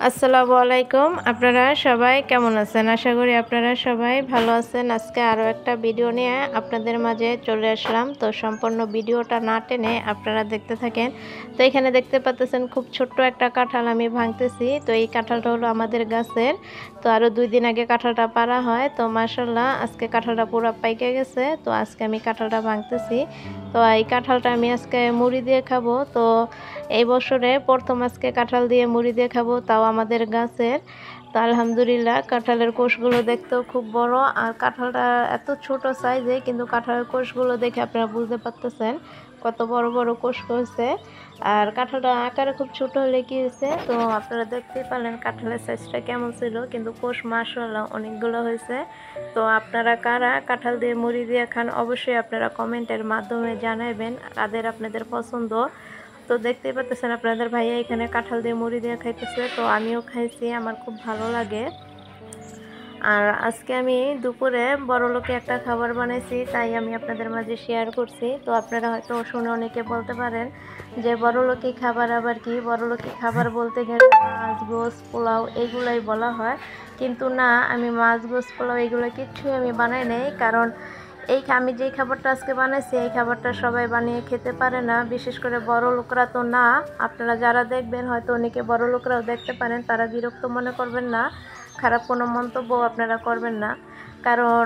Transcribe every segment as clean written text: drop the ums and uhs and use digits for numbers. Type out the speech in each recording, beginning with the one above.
আসসালামু আলাইকুম। আপনারা সবাই কেমন আছেন? আশা করি আপনারা সবাই ভালো আছেন। আজকে আরও একটা ভিডিও নিয়ে আপনাদের মাঝে চলে আসলাম। তো সম্পূর্ণ ভিডিওটা না টেনে আপনারা দেখতে থাকেন। তো এখানে দেখতে পাচ্ছেন খুব ছোট্ট একটা কাঁঠাল আমি ভাঙতেছি। তো এই কাঁঠালটা হলো আমাদের গাছের। তো আরও 2 দিন আগে কাঁঠালটা পাড়া হয়। তো মাশাআল্লাহ আজকে কাঁঠালটা পুরা পাইকে গেছে। তো আজকে আমি কাঁঠালটা ভাঙতেছি। তো এই কাঁঠালটা আমি আজকে মুড়ি দিয়ে খাবো। তো এই বছরে প্রথম আজকে কাঁঠাল দিয়ে মুড়ি দিয়ে খাবো, তাও আমাদের গাছের। তো আলহামদুলিল্লাহ কাঁঠালের কোষগুলো দেখতেও খুব বড়, আর কাঁঠালটা এত ছোট সাইজে, কিন্তু কাঁঠালের কোষগুলো দেখে আপনারা বুঝতে পারতেছেন কত বড় বড় কোষ হয়েছে। আর কাঁঠালটা আকারে খুব ছোট হলে কি হয়েছে, তো আপনারা দেখতেই পারলেন কাঁঠালের সাইজটা কেমন ছিল, কিন্তু কোষ মাশাআল্লাহ অনেকগুলো হয়েছে। তো আপনারা কারা কাঁঠাল দিয়ে মুড়ি দিয়ে খান অবশ্যই আপনারা কমেন্টের মাধ্যমে জানাবেন কাদের আপনাদের পছন্দ। তো দেখতেই পাচ্ছেন আপনাদের ভাইয়া এখানে কাঁঠাল দিয়ে মুড়ি দিয়ে খাইতেছে। তো আমিও খাইছি, আমার খুব ভালো লাগে। আর আজকে আমি দুপুরে বড়লোকে একটা খাবার বানাইছি, তাই আমি আপনাদের মাঝে শেয়ার করছি। তো আপনারা হয়তো শুনে অনেকে বলতে পারেন যে বড়লোকি খাবার আবার কি? বড়লোকি খাবার বলতে গেলে মাছ, গোশ, পোলাও এইগুলাই বলা হয়। কিন্তু না, আমি মাছ, গোশ, পোলাও এগুলো কিচ্ছুই আমি বানাই নাই। কারণ আমি যেই খাবারটা আজকে বানাইছি এই খাবারটা সবাই বানিয়ে খেতে পারে না, বিশেষ করে বড় লোকরা তো না। আপনারা যারা দেখবেন হয়তো অনেকে বড় লোকরাও দেখতে পারেন, তারা বিরক্ত মনে করবেন না, খারাপ কোনো মন্তব্য আপনারা করবেন না। কারণ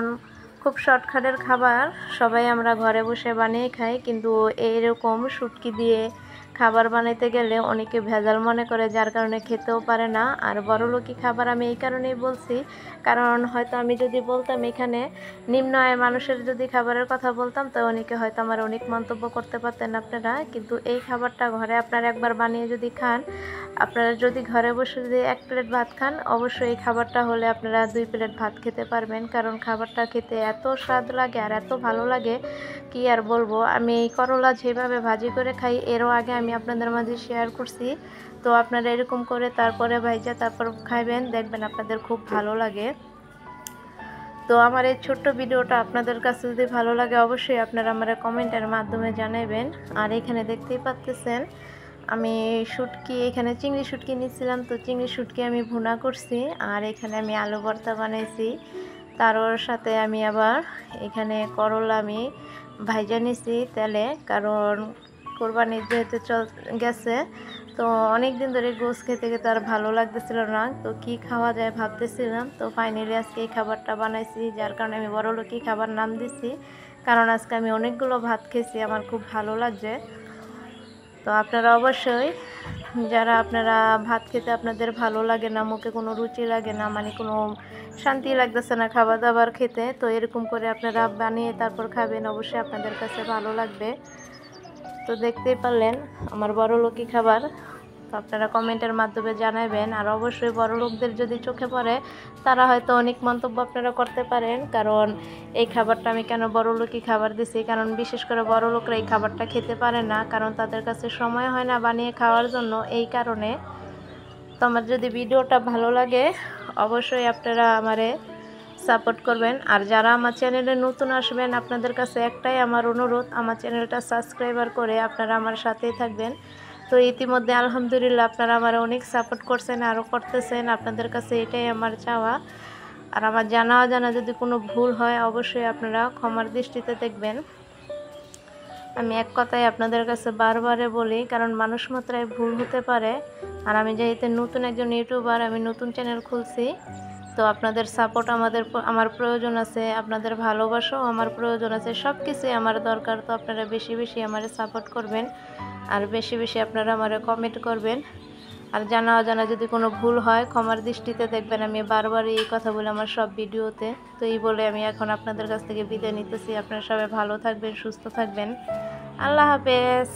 খুব শর্টকাটের খাবার সবাই আমরা ঘরে বসে বানিয়ে খাই, কিন্তু এইরকম শুটকি দিয়ে খাবার বানাইতে গেলে অনেকে ভেজাল মনে করে, যার কারণে খেতেও পারে না। আর বড়লোকি খাবার আমি এই কারণেই বলছি, কারণ হয়তো আমি যদি বলতাম এখানে নিম্ন আয়ের মানুষের যদি খাবারের কথা বলতাম, তো অনেকে হয়তো আমার অনেক মন্তব্য করতে পারতেন আপনারা। কিন্তু এই খাবারটা ঘরে আপনারা একবার বানিয়ে যদি খান, আপনারা যদি ঘরে বসে যদি 1 প্লেট ভাত খান, অবশ্যই এই খাবারটা হলে আপনারা 2 প্লেট ভাত খেতে পারবেন। কারণ খাবারটা খেতে এত স্বাদ লাগে আর এত ভালো লাগে, কি আর বলবো। আমি এই করলা যেভাবে ভাজি করে খাই এরও আগে আমি আপনাদের মাঝে শেয়ার করছি। তো আপনারা এরকম করে তারপরে ভাইজা তারপর খাইবেন, দেখবেন আপনাদের খুব ভালো লাগে। তো আমার এই ছোট্ট ভিডিওটা আপনাদের কাছে যদি ভালো লাগে অবশ্যই আপনারা আমার কমেন্টের মাধ্যমে জানাবেন। আর এখানে দেখতেই পাচ্ছেন আমি এখানে চিংড়ি শুটকি নিয়েছিলাম। তো চিংড়ি শুটকি আমি ভুনা করছি, আর এখানে আমি আলু ভর্তা বানাইছি। তার সাথে আমি আবার এখানে করলা আমি ভাইজা নিছি তেলে, কারণ কোরবানি যেহেতু গেছে, তো অনেক দিন ধরে গোশ খেতে খেতে আর ভালো লাগতেছিল না, তো কি খাওয়া যায় ভাবতেছিলাম। তো ফাইনালি আজকে এই খাবারটা বানাইছি, যার কারণে আমি বড়লোকি খাবার নাম দিছি। কারণ আজকে আমি অনেকগুলো ভাত খেয়েছি, আমার খুব ভালো লাগছে। তো আপনারা অবশ্যই যারা আপনারা ভাত খেতে আপনাদের ভালো লাগে না, মুখে কোনো রুচি লাগে না, মানে কোনো শান্তি লাগতেছে না খাবার দাবার খেতে, তো এরকম করে আপনারা বানিয়ে তারপর খাবেন, অবশ্যই আপনাদের কাছে ভালো লাগবে। তো দেখতেই পারলেন আমার বড়লোকি খাবার। তো আপনারা কমেন্টের মাধ্যমে জানাবেন। আর অবশ্যই বড় লোকদের যদি চোখে পড়ে, তারা হয়তো অনেক মন্তব্য আপনারা করতে পারেন, কারণ এই খাবারটা আমি কেন বড়লোকি খাবার দিছি। কারণ বিশেষ করে বড় লোকরা এই খাবারটা খেতে পারে না, কারণ তাদের কাছে সময় হয় না বানিয়ে খাওয়ার জন্য, এই কারণে। তো আমার যদি ভিডিওটা ভালো লাগে অবশ্যই আপনারা আমারে সাপোর্ট করবেন। আর যারা আমার চ্যানেলে নতুন আসবেন, আপনাদের কাছে একটাই আমার অনুরোধ, আমার চ্যানেলটা সাবস্ক্রাইবার করে আপনারা আমার সাথেই থাকবেন। তো ইতিমধ্যে আলহামদুলিল্লাহ আপনারা আমার অনেক সাপোর্ট করছেন, আরও করতেছেন, আপনাদের কাছে এটাই আমার চাওয়া। আর আমার জানা অজানা যদি কোনো ভুল হয় অবশ্যই আপনারা ক্ষমার দৃষ্টিতে দেখবেন। আমি এক কথায় আপনাদের কাছে বারবারে বলি, কারণ মানুষ মাত্রায় ভুল হতে পারে। আর আমি যেহেতু নতুন একজন ইউটিউবার, আমি নতুন চ্যানেল খুলছি, তো আপনাদের সাপোর্ট আমার প্রয়োজন আছে, আপনাদের ভালোবাসাও আমার প্রয়োজন আছে, সব কিছুই আমার দরকার। তো আপনারা বেশি বেশি আমার সাপোর্ট করবেন, আর বেশি বেশি আপনারা আমার কমেন্ট করবেন। আর জানা অজানা যদি কোনো ভুল হয় ক্ষমার দৃষ্টিতে দেখবেন, আমি বারবারই এই কথা বলে আমার সব ভিডিওতে। তো এই বলে আমি এখন আপনাদের কাছ থেকে বিদায় নিতেছি। আপনারা সবাই ভালো থাকবেন, সুস্থ থাকবেন। আল্লাহ হাফেজ।